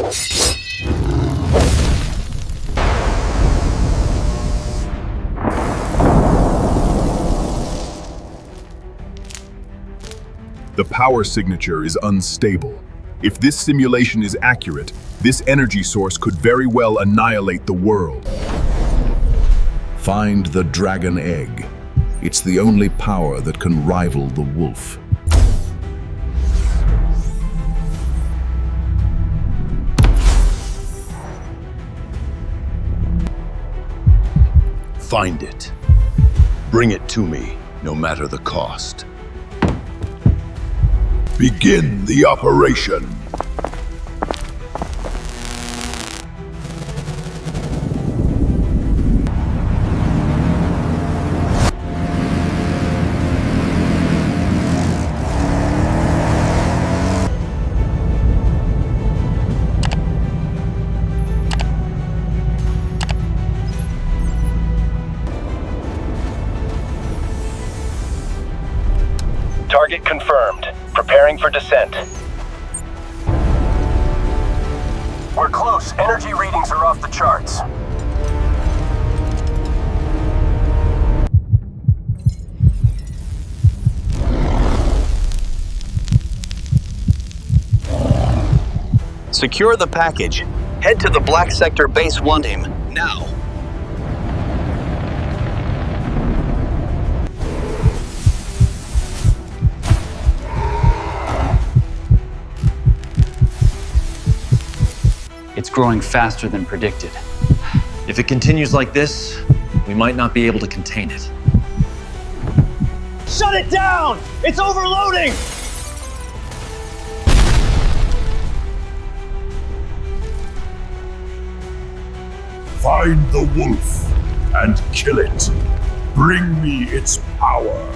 The power signature is unstable. If this simulation is accurate, this energy source could very well annihilate the world. Find the dragon egg. It's the only power that can rival the wolf. Find it. Bring it to me, no matter the cost. Begin the operation. Target confirmed. Preparing for descent. We're close. Energy readings are off the charts. Secure the package. Head to the Black Sector Base 1 team, now. It's growing faster than predicted. If it continues like this, we might not be able to contain it. Shut it down! It's overloading! Find the wolf and kill it. Bring me its power.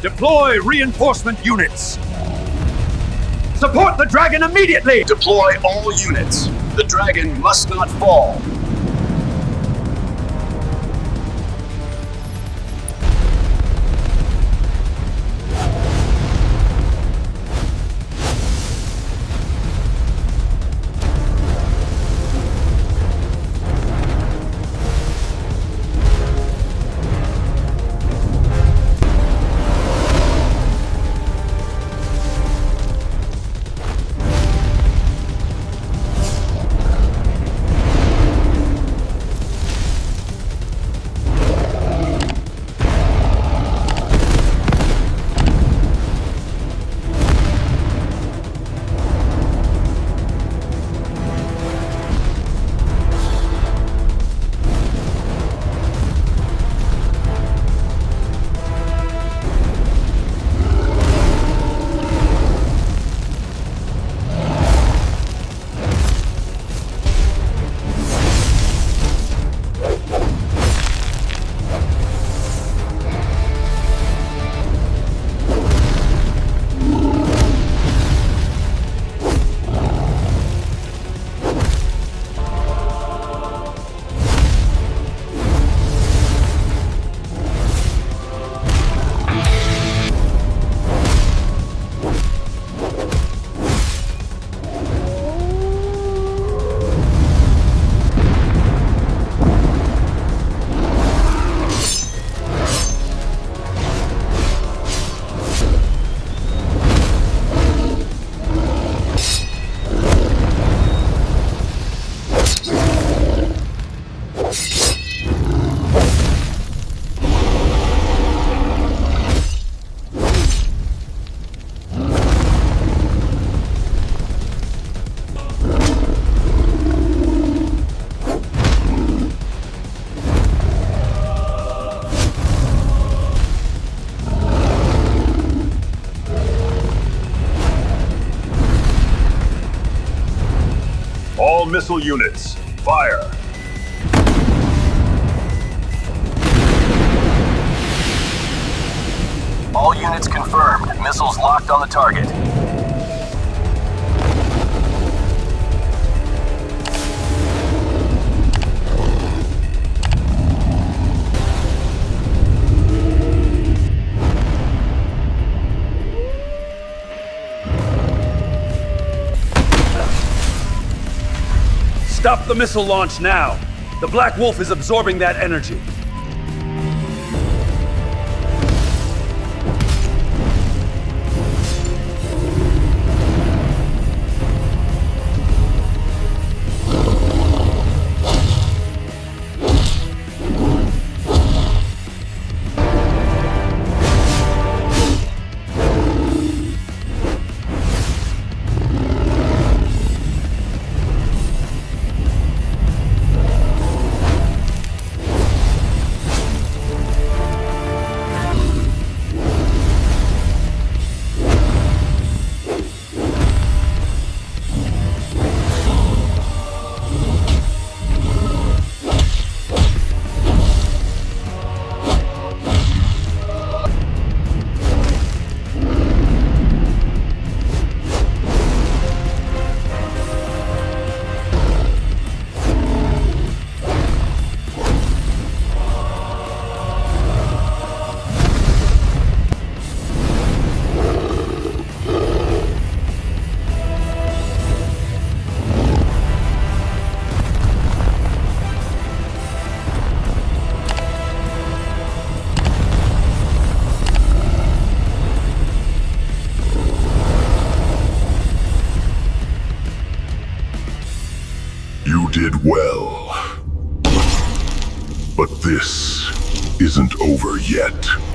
Deploy reinforcement units! Support the dragon immediately! Deploy all units. The dragon must not fall. missile units, fire. All units confirmed. Missiles locked on the target. Stop the missile launch now! The Black Wolf is absorbing that energy. You did well. But this isn't over yet.